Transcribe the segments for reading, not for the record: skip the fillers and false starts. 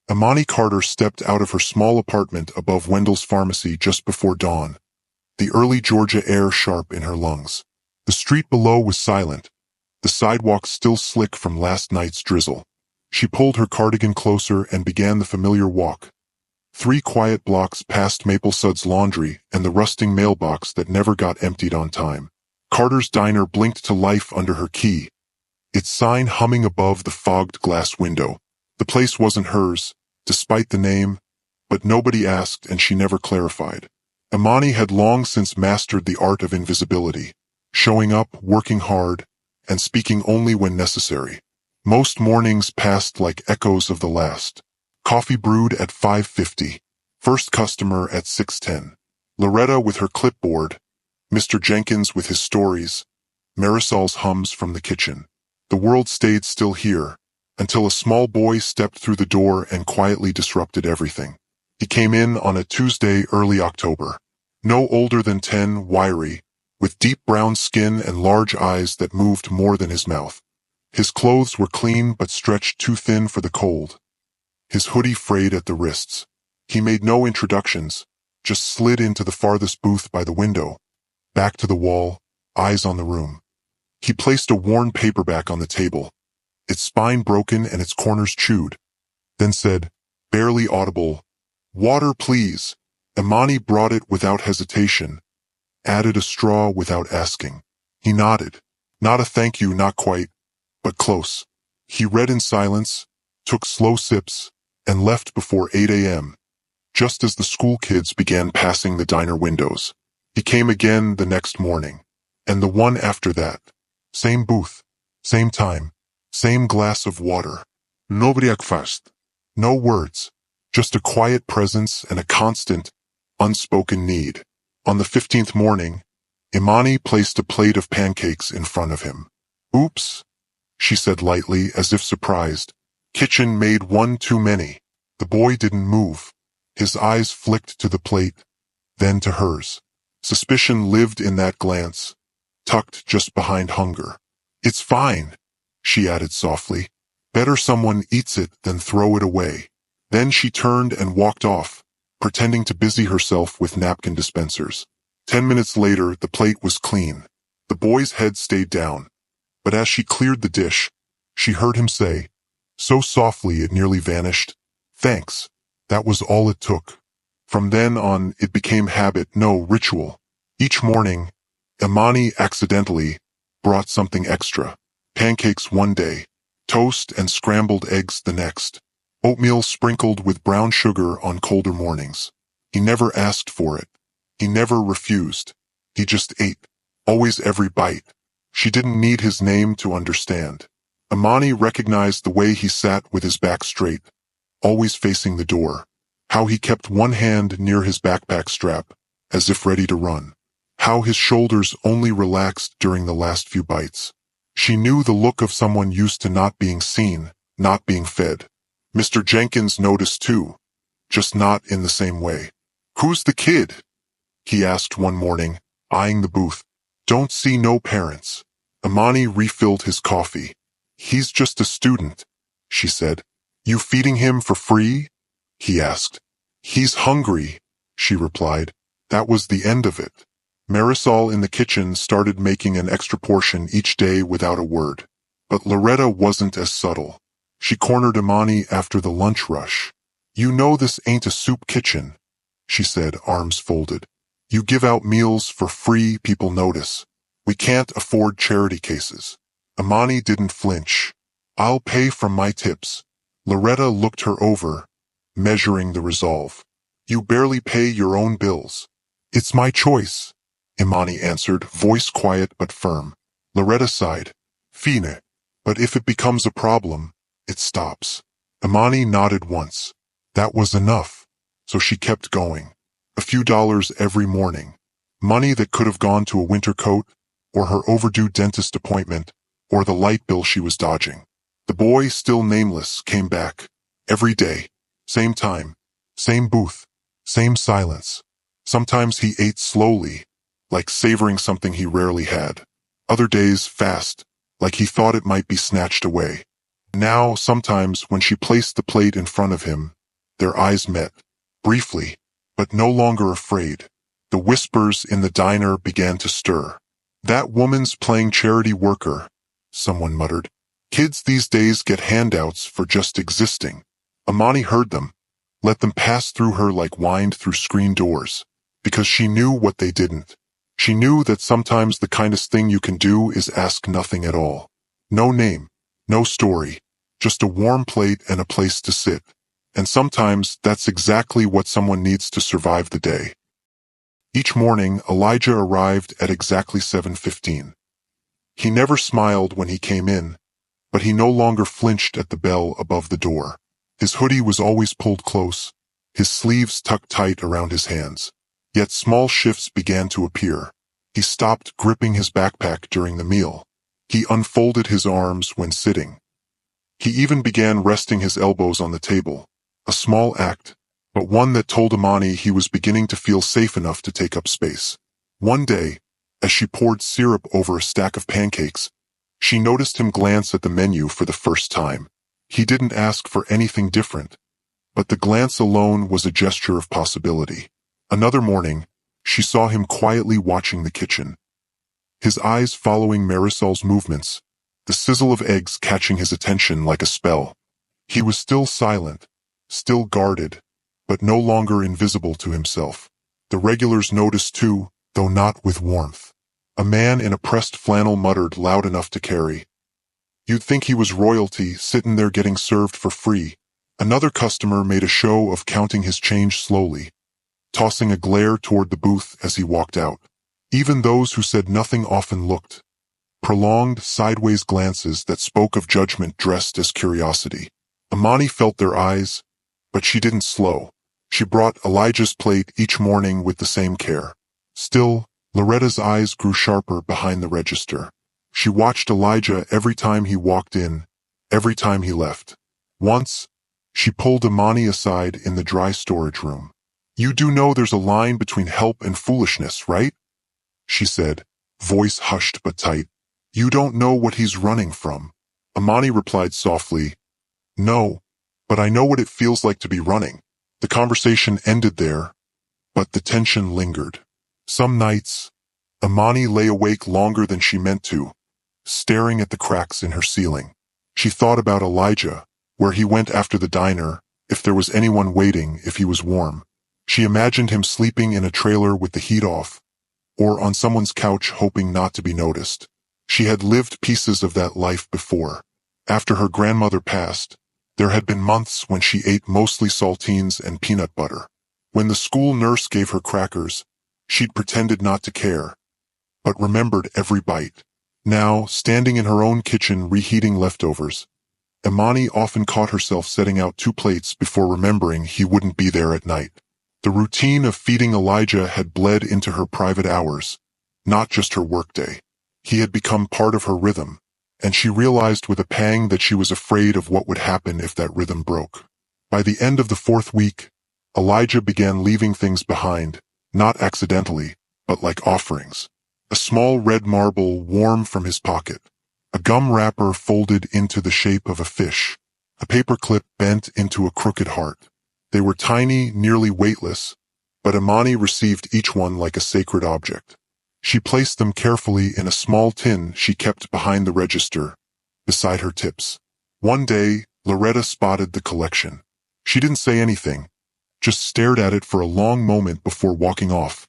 Imani Carter stepped out of her small apartment above Wendell's pharmacy just before dawn, the early Georgia air sharp in her lungs. The street below was silent, the sidewalk still slick from last night's drizzle. She pulled her cardigan closer and began the familiar walk. 3 quiet blocks past Maple Suds Laundry and the rusting mailbox that never got emptied on time. Carter's diner blinked to life under her key, its sign humming above the fogged glass window. The place wasn't hers, despite the name, but nobody asked and she never clarified. Imani had long since mastered the art of invisibility, showing up, working hard, and speaking only when necessary. Most mornings passed like echoes of the last. Coffee brewed at 5:50. First customer at 6:10. Loretta with her clipboard, Mr. Jenkins with his stories, Marisol's hums from the kitchen. The world stayed still here, until a small boy stepped through the door and quietly disrupted everything. He came in on a Tuesday early October. No older than 10, wiry, with deep brown skin and large eyes that moved more than his mouth. His clothes were clean but stretched too thin for the cold, his hoodie frayed at the wrists. He made no introductions, just slid into the farthest booth by the window, back to the wall, eyes on the room. He placed a worn paperback on the table, its spine broken and its corners chewed, then said, barely audible, "Water, please." Imani brought it without hesitation, added a straw without asking. He nodded. Not a thank you, not quite, but close. He read in silence, took slow sips, and left before 8 a.m., just as the school kids began passing the diner windows. He came again the next morning, and the one after that. Same booth, same time, same glass of water. No breakfast. No words, just a quiet presence and a constant, unspoken need. On the 15th morning, Imani placed a plate of pancakes in front of him. "Oops," she said lightly, as if surprised. "Kitchen made one too many." The boy didn't move. His eyes flicked to the plate, then to hers. Suspicion lived in that glance, tucked just behind hunger. "It's fine," she added softly. "Better someone eats it than throw it away." Then she turned and walked off, pretending to busy herself with napkin dispensers. 10 minutes later, the plate was clean. The boy's head stayed down, but as she cleared the dish, she heard him say, so softly it nearly vanished, "Thanks." That was all it took. From then on, it became habit, no ritual. Each morning, Imani accidentally brought something extra. Pancakes one day, toast and scrambled eggs the next, oatmeal sprinkled with brown sugar on colder mornings. He never asked for it. He never refused. He just ate, always every bite. She didn't need his name to understand. Imani recognized the way he sat with his back straight, always facing the door, how he kept one hand near his backpack strap, as if ready to run, how his shoulders only relaxed during the last few bites. She knew the look of someone used to not being seen, not being fed. Mr. Jenkins noticed too, just not in the same way. "Who's the kid?" he asked one morning, eyeing the booth. "Don't see no parents." Imani refilled his coffee. "He's just a student," she said. "You feeding him for free?" he asked. "He's hungry," she replied. That was the end of it. Marisol in the kitchen started making an extra portion each day without a word. But Loretta wasn't as subtle. She cornered Imani after the lunch rush. "You know this ain't a soup kitchen," she said, arms folded. "You give out meals for free, people notice. We can't afford charity cases." Imani didn't flinch. "I'll pay from my tips." Loretta looked her over, measuring the resolve. "You barely pay your own bills." "It's my choice," Imani answered, voice quiet but firm. Loretta sighed. "Fine. But if it becomes a problem, it stops." Imani nodded once. That was enough. So she kept going. A few dollars every morning. Money that could have gone to a winter coat, or her overdue dentist appointment, or the light bill she was dodging. The boy, still nameless, came back. Every day. Same time. Same booth. Same silence. Sometimes he ate slowly, like savoring something he rarely had. Other days, fast, like he thought it might be snatched away. Now, sometimes, when she placed the plate in front of him, their eyes met, briefly, but no longer afraid. The whispers in the diner began to stir. "That woman's playing charity worker," someone muttered. "Kids these days get handouts for just existing." Amani heard them, let them pass through her like wind through screen doors, because she knew what they didn't. She knew that sometimes the kindest thing you can do is ask nothing at all. No name, no story, just a warm plate and a place to sit. And sometimes that's exactly what someone needs to survive the day. Each morning, Elijah arrived at exactly 7:15. He never smiled when he came in, but he no longer flinched at the bell above the door. His hoodie was always pulled close, his sleeves tucked tight around his hands. Yet small shifts began to appear. He stopped gripping his backpack during the meal. He unfolded his arms when sitting. He even began resting his elbows on the table. A small act, but one that told Amani he was beginning to feel safe enough to take up space. One day, as she poured syrup over a stack of pancakes, she noticed him glance at the menu for the first time. He didn't ask for anything different, but the glance alone was a gesture of possibility. Another morning, she saw him quietly watching the kitchen, his eyes following Marisol's movements, the sizzle of eggs catching his attention like a spell. He was still silent, still guarded, but no longer invisible to himself. The regulars noticed too, though not with warmth. A man in a pressed flannel muttered loud enough to carry. "You'd think he was royalty, sitting there getting served for free." Another customer made a show of counting his change slowly, tossing a glare toward the booth as he walked out. Even those who said nothing often looked, prolonged, sideways glances that spoke of judgment dressed as curiosity. Amani felt their eyes, but she didn't slow. She brought Elijah's plate each morning with the same care. Still, Loretta's eyes grew sharper behind the register. She watched Elijah every time he walked in, every time he left. Once, she pulled Amani aside in the dry storage room. "You do know there's a line between help and foolishness, right?" she said, voice hushed but tight. "You don't know what he's running from." Amani replied softly, "No, but I know what it feels like to be running." The conversation ended there, but the tension lingered. Some nights, Amani lay awake longer than she meant to, staring at the cracks in her ceiling. She thought about Elijah, where he went after the diner, if there was anyone waiting, if he was warm. She imagined him sleeping in a trailer with the heat off, or on someone's couch hoping not to be noticed. She had lived pieces of that life before. After her grandmother passed, there had been months when she ate mostly saltines and peanut butter. When the school nurse gave her crackers, she'd pretended not to care, but remembered every bite. Now, standing in her own kitchen reheating leftovers, Imani often caught herself setting out 2 plates before remembering he wouldn't be there at night. The routine of feeding Elijah had bled into her private hours, not just her workday. He had become part of her rhythm, and she realized with a pang that she was afraid of what would happen if that rhythm broke. By the end of the 4th week, Elijah began leaving things behind, not accidentally, but like offerings. A small red marble warm from his pocket, a gum wrapper folded into the shape of a fish, a paperclip bent into a crooked heart. They were tiny, nearly weightless, but Imani received each one like a sacred object. She placed them carefully in a small tin she kept behind the register, beside her tips. One day, Loretta spotted the collection. She didn't say anything, just stared at it for a long moment before walking off,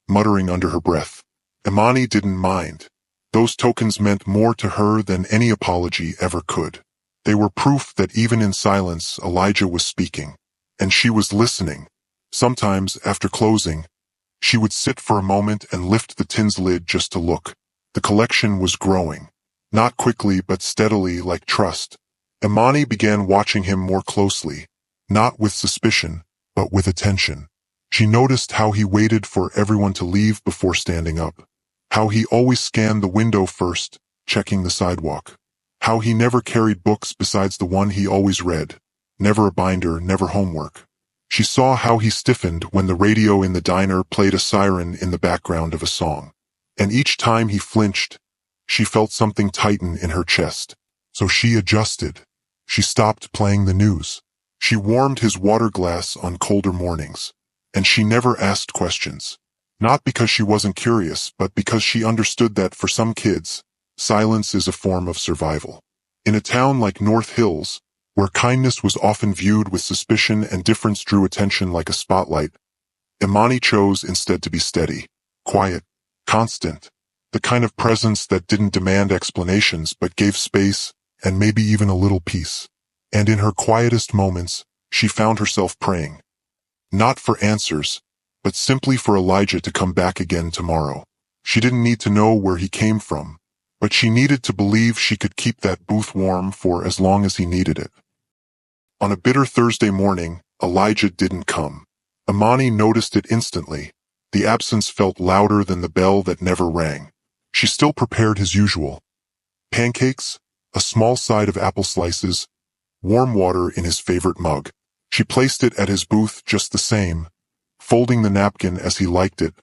muttering under her breath. Imani didn't mind. Those tokens meant more to her than any apology ever could. They were proof that even in silence, Elijah was speaking, and she was listening. Sometimes, after closing, she would sit for a moment and lift the tin's lid just to look. The collection was growing. Not quickly but steadily, like trust. Imani began watching him more closely, not with suspicion, but with attention. She noticed how he waited for everyone to leave before standing up. How he always scanned the window first, checking the sidewalk. How he never carried books besides the one he always read. Never a binder, never homework. She saw how he stiffened when the radio in the diner played a siren in the background of a song. And each time he flinched, she felt something tighten in her chest. So she adjusted. She stopped playing the news. She warmed his water glass on colder mornings. And she never asked questions. Not because she wasn't curious, but because she understood that for some kids, silence is a form of survival. In a town like North Hills, where kindness was often viewed with suspicion and difference drew attention like a spotlight, Imani chose instead to be steady, quiet, constant, the kind of presence that didn't demand explanations but gave space and maybe even a little peace. And in her quietest moments, she found herself praying. Not for answers, but simply for Elijah to come back again tomorrow. She didn't need to know where he came from, but she needed to believe she could keep that booth warm for as long as he needed it. On a bitter Thursday morning, Elijah didn't come. Imani noticed it instantly. The absence felt louder than the bell that never rang. She still prepared his usual. Pancakes, a small side of apple slices, warm water in his favorite mug. She placed it at his booth just the same, folding the napkin as he liked it,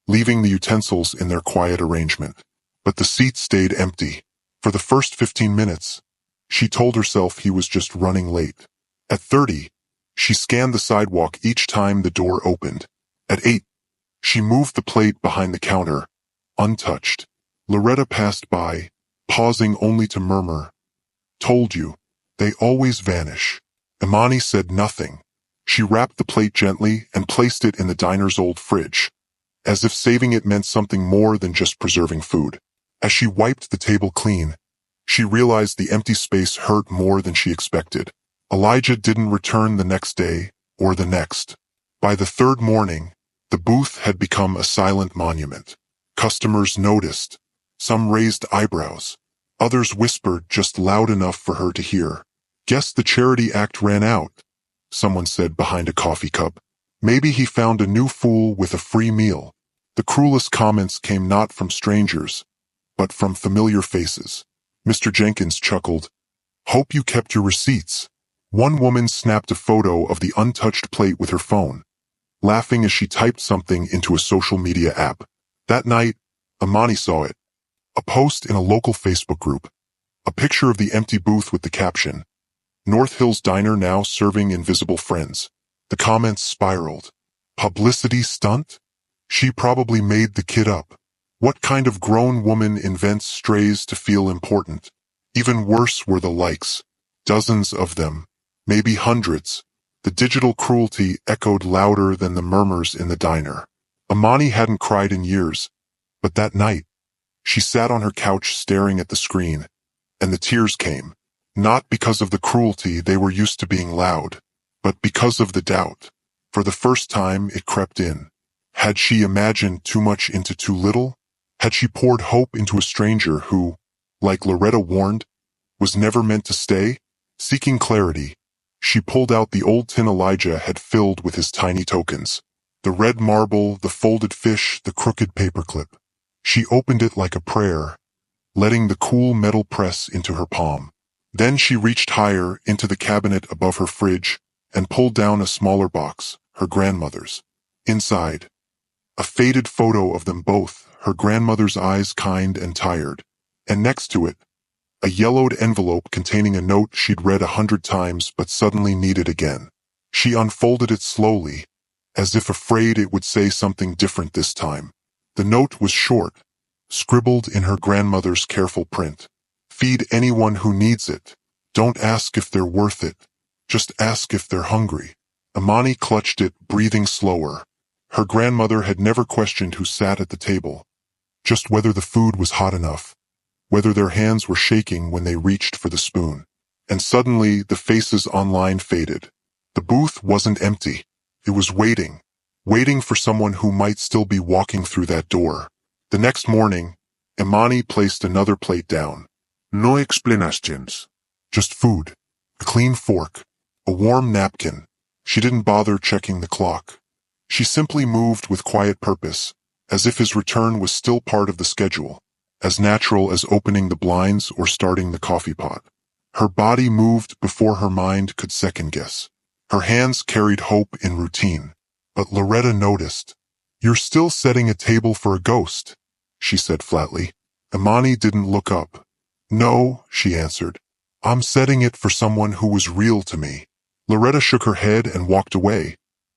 leaving the utensils in their quiet arrangement. But the seat stayed empty. For the first 15 minutes, she told herself he was just running late. At 30, she scanned the sidewalk each time the door opened. At 8, she moved the plate behind the counter, untouched. Loretta passed by, pausing only to murmur, "Told you, they always vanish." Imani said nothing. She wrapped the plate gently and placed it in the diner's old fridge, as if saving it meant something more than just preserving food. As she wiped the table clean, she realized the empty space hurt more than she expected. Elijah didn't return the next day or the next. By the third morning, the booth had become a silent monument. Customers noticed. Some raised eyebrows. Others whispered just loud enough for her to hear. "Guess the charity act ran out," someone said behind a coffee cup. Maybe he found a new fool with a free meal. The cruelest comments came not from strangers, but from familiar faces. Mr. Jenkins chuckled. "Hope you kept your receipts." One woman snapped a photo of the untouched plate with her phone, laughing as she typed something into a social media app. That night, Imani saw it. A post in a local Facebook group. A picture of the empty booth with the caption, "North Hills Diner now serving invisible friends." The comments spiraled. Publicity stunt? She probably made the kid up. What kind of grown woman invents strays to feel important? Even worse were the likes. Dozens of them. Maybe hundreds. The digital cruelty echoed louder than the murmurs in the diner. Imani hadn't cried in years, but that night, she sat on her couch staring at the screen, and the tears came. Not because of the cruelty, they were used to being loud, but because of the doubt. For the first time, it crept in. Had she imagined too much into too little? Had she poured hope into a stranger who, like Loretta warned, was never meant to stay? Seeking clarity, she pulled out the old tin Elijah had filled with his tiny tokens. The red marble, the folded fish, the crooked paperclip. She opened it like a prayer, letting the cool metal press into her palm. Then she reached higher into the cabinet above her fridge and pulled down a smaller box, her grandmother's. Inside, a faded photo of them both, her grandmother's eyes kind and tired. And next to it, a yellowed envelope containing a note she'd read 100 times but suddenly needed again. She unfolded it slowly, as if afraid it would say something different this time. The note was short, scribbled in her grandmother's careful print. "Feed anyone who needs it. Don't ask if they're worth it. Just ask if they're hungry." Imani clutched it, breathing slower. Her grandmother had never questioned who sat at the table, just whether the food was hot enough, whether their hands were shaking when they reached for the spoon. And suddenly, the faces online faded. The booth wasn't empty. It was waiting for someone who might still be walking through that door. The next morning, Imani placed another plate down. No explanations. Just food. A clean fork. A warm napkin. She didn't bother checking the clock. She simply moved with quiet purpose, as if his return was still part of the schedule, as natural as opening the blinds or starting the coffee pot. Her body moved before her mind could second-guess. Her hands carried hope in routine. But Loretta noticed. "You're still setting a table for a ghost," she said flatly. Imani didn't look up. "No," she answered. I'm setting it for someone who was real to me. Loretta shook her head and walked away,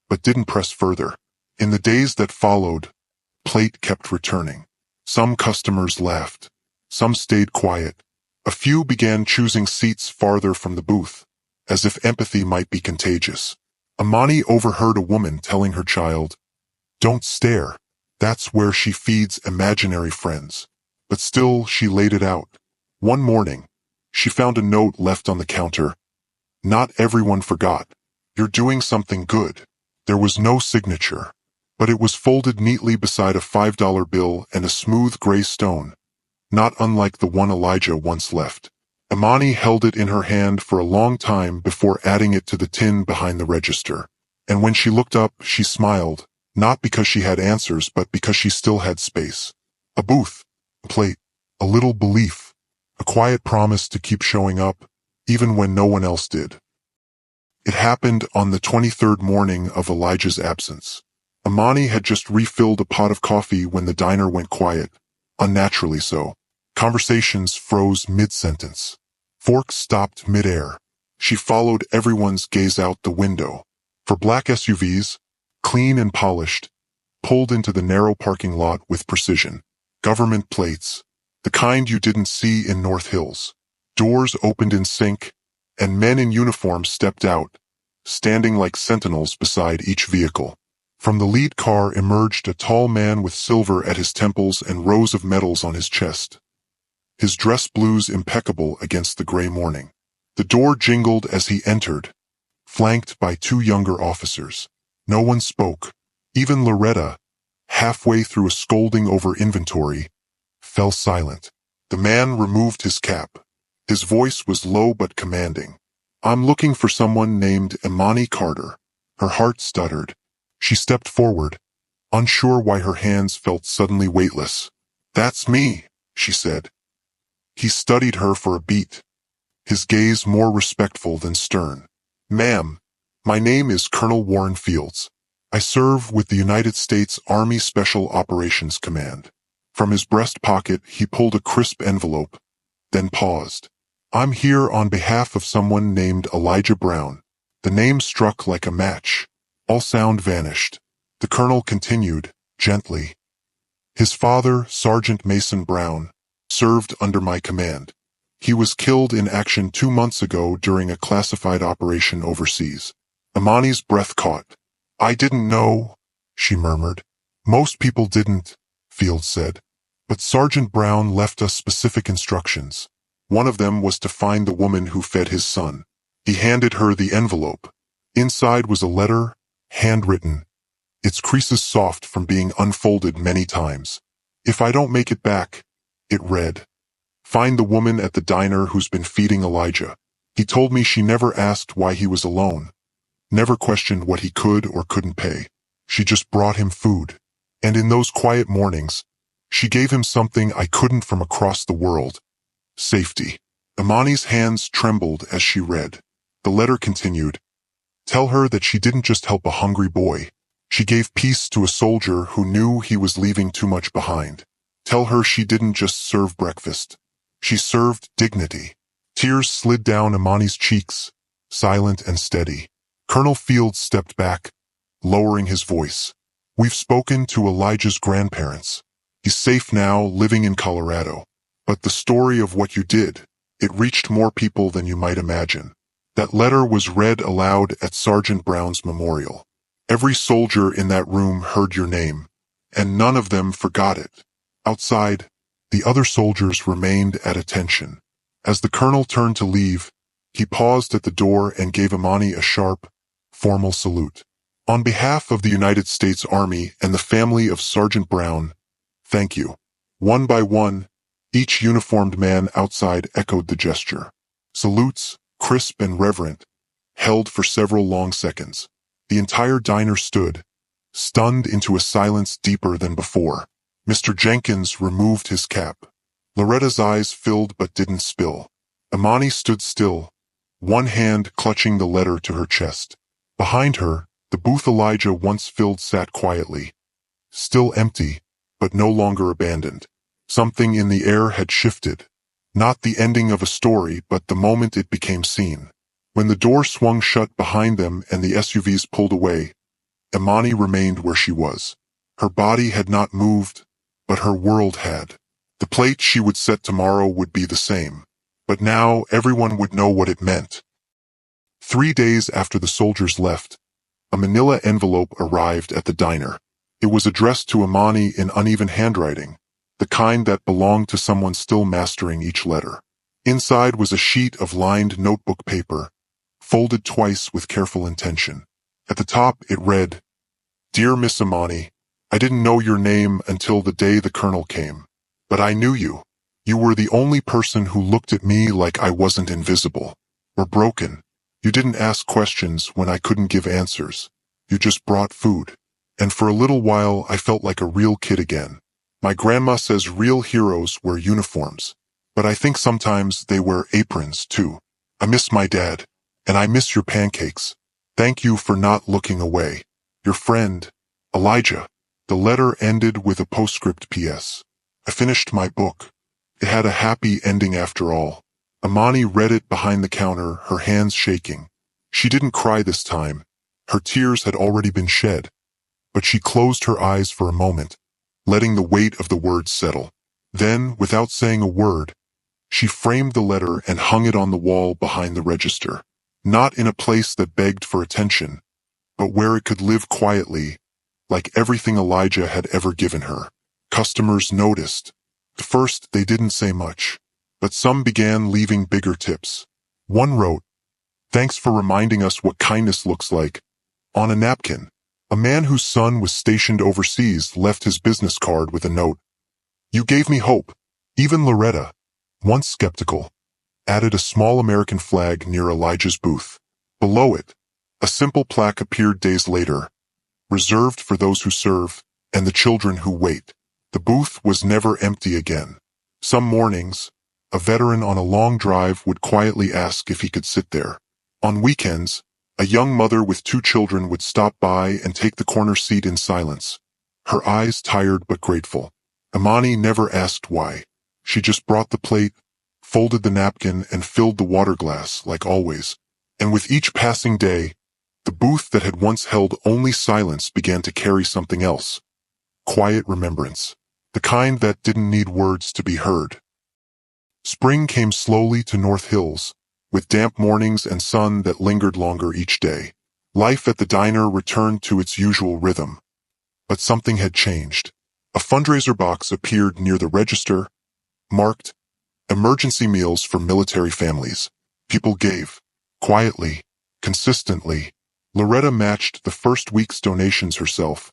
but didn't press further. In the days that followed, plate kept returning. Some customers laughed. Some stayed quiet. A few began choosing seats farther from the booth, as if empathy might be contagious. Amani overheard a woman telling her child, "Don't stare. That's where she feeds imaginary friends." But still, she laid it out. One morning, she found a note left on the counter. "Not everyone forgot. You're doing something good." There was no signature, but it was folded neatly beside a $5 bill and a smooth gray stone, not unlike the one Elijah once left. Amani held it in her hand for a long time before adding it to the tin behind the register. And when she looked up, she smiled, not because she had answers, but because she still had space. A booth, a plate, a little belief, a quiet promise to keep showing up, even when no one else did. It happened on the 23rd morning of Elijah's absence. Amani had just refilled a pot of coffee when the diner went quiet, unnaturally so. Conversations froze mid-sentence. Forks stopped mid-air. She followed everyone's gaze out the window. For black SUVs, clean and polished, pulled into the narrow parking lot with precision. Government plates, the kind you didn't see in North Hills. Doors opened in sync, and men in uniform stepped out, standing like sentinels beside each vehicle. From the lead car emerged a tall man with silver at his temples and rows of medals on his chest. His dress blues impeccable against the gray morning. The door jingled as he entered, flanked by two younger officers. No one spoke. Even Loretta, halfway through a scolding over inventory, fell silent. The man removed his cap. His voice was low but commanding. "I'm looking for someone named Imani Carter." Her heart stuttered. She stepped forward, unsure why her hands felt suddenly weightless. "That's me," she said. He studied her for a beat, his gaze more respectful than stern. "Ma'am, my name is Colonel Warren Fields. I serve with the United States Army Special Operations Command." From his breast pocket, he pulled a crisp envelope, then paused. "I'm here on behalf of someone named Elijah Brown." The name struck like a match. All sound vanished. The colonel continued, gently. "His father, Sergeant Mason Brown, served under my command. He was killed in action 2 months ago during a classified operation overseas." Amani's breath caught. "I didn't know," she murmured. "Most people didn't," Fields said. "But Sergeant Brown left us specific instructions. One of them was to find the woman who fed his son." He handed her the envelope. Inside was a letter, handwritten, its creases soft from being unfolded many times. "If I don't make it back," it read, "find the woman at the diner who's been feeding Elijah. He told me she never asked why he was alone, never questioned what he could or couldn't pay. She just brought him food. And in those quiet mornings, she gave him something I couldn't from across the world. Safety." Imani's hands trembled as she read. The letter continued, "Tell her that she didn't just help a hungry boy. She gave peace to a soldier who knew he was leaving too much behind. Tell her she didn't just serve breakfast. She served dignity." Tears slid down Imani's cheeks, silent and steady. Colonel Fields stepped back, lowering his voice. "We've spoken to Elijah's grandparents. He's safe now, living in Colorado. But the story of what you did, it reached more people than you might imagine." That letter was read aloud at Sergeant Brown's memorial. Every soldier in that room heard your name, and none of them forgot it. Outside, the other soldiers remained at attention. As the colonel turned to leave, he paused at the door and gave Imani a sharp, formal salute. "On behalf of the United States Army and the family of Sergeant Brown, thank you." One by one, each uniformed man outside echoed the gesture. Salutes, crisp and reverent, held for several long seconds. The entire diner stood, stunned into a silence deeper than before. Mr. Jenkins removed his cap. Loretta's eyes filled but didn't spill. Imani stood still, one hand clutching the letter to her chest. Behind her, the booth Elijah once filled sat quietly, still empty, but no longer abandoned. Something in the air had shifted. Not the ending of a story, but the moment it became seen. When the door swung shut behind them and the SUVs pulled away, Imani remained where she was. Her body had not moved, but her world had. The plate she would set tomorrow would be the same. But now everyone would know what it meant. 3 days after the soldiers left, a manila envelope arrived at the diner. It was addressed to Imani in uneven handwriting, the kind that belonged to someone still mastering each letter. Inside was a sheet of lined notebook paper, folded twice with careful intention. At the top it read, "Dear Miss Imani, I didn't know your name until the day the colonel came. But I knew you. You were the only person who looked at me like I wasn't invisible or broken. You didn't ask questions when I couldn't give answers. You just brought food. And for a little while I felt like a real kid again. My grandma says real heroes wear uniforms, but I think sometimes they wear aprons too. I miss my dad, and I miss your pancakes. Thank you for not looking away. Your friend, Elijah." The letter ended with a postscript PS. "I finished my book. It had a happy ending after all." Imani read it behind the counter, her hands shaking. She didn't cry this time. Her tears had already been shed. But she closed her eyes for a moment, letting the weight of the words settle. Then, without saying a word, she framed the letter and hung it on the wall behind the register. Not in a place that begged for attention, but where it could live quietly, like everything Elijah had ever given her. Customers noticed. At first, they didn't say much, but some began leaving bigger tips. One wrote, "Thanks for reminding us what kindness looks like," on a napkin. A man whose son was stationed overseas left his business card with a note. "You gave me hope." Even Loretta, once skeptical, added a small American flag near Elijah's booth. Below it, a simple plaque appeared days later, "Reserved for those who serve and the children who wait." The booth was never empty again. Some mornings, a veteran on a long drive would quietly ask if he could sit there. On weekends, a young mother with 2 children would stop by and take the corner seat in silence, her eyes tired but grateful. Imani never asked why. She just brought the plate, folded the napkin, and filled the water glass, like always. And with each passing day, the booth that had once held only silence began to carry something else. Quiet remembrance. The kind that didn't need words to be heard. Spring came slowly to North Hills, with damp mornings and sun that lingered longer each day. Life at the diner returned to its usual rhythm. But something had changed. A fundraiser box appeared near the register, marked, "Emergency meals for military families." People gave. Quietly, consistently. Loretta matched the first week's donations herself,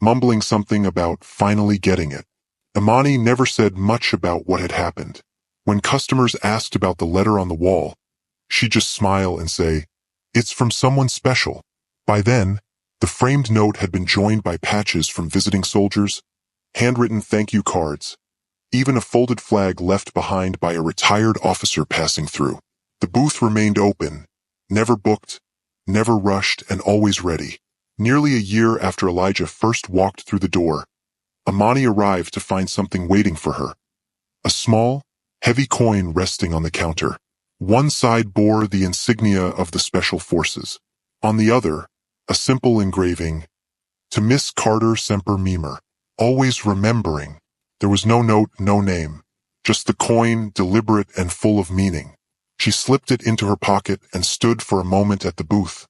mumbling something about finally getting it. Imani never said much about what had happened. When customers asked about the letter on the wall, she'd just smile and say, "It's from someone special." By then, the framed note had been joined by patches from visiting soldiers, handwritten thank you cards, even a folded flag left behind by a retired officer passing through. The booth remained open, never booked, never rushed, and always ready. Nearly a year after Elijah first walked through the door, Imani arrived to find something waiting for her. A small, heavy coin resting on the counter. One side bore the insignia of the Special Forces. On the other, a simple engraving, "To Miss Carter Semper Memer." Always remembering. There was no note, no name. Just the coin, deliberate and full of meaning. She slipped it into her pocket and stood for a moment at the booth,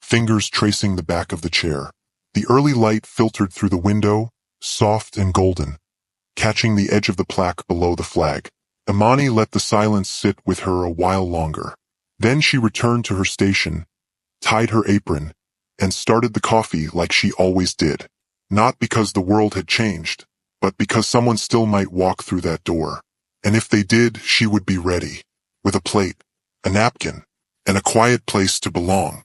fingers tracing the back of the chair. The early light filtered through the window, soft and golden, catching the edge of the plaque below the flag. Imani let the silence sit with her a while longer. Then she returned to her station, tied her apron, and started the coffee like she always did. Not because the world had changed, but because someone still might walk through that door. And if they did, she would be ready, with a plate, a napkin, and a quiet place to belong.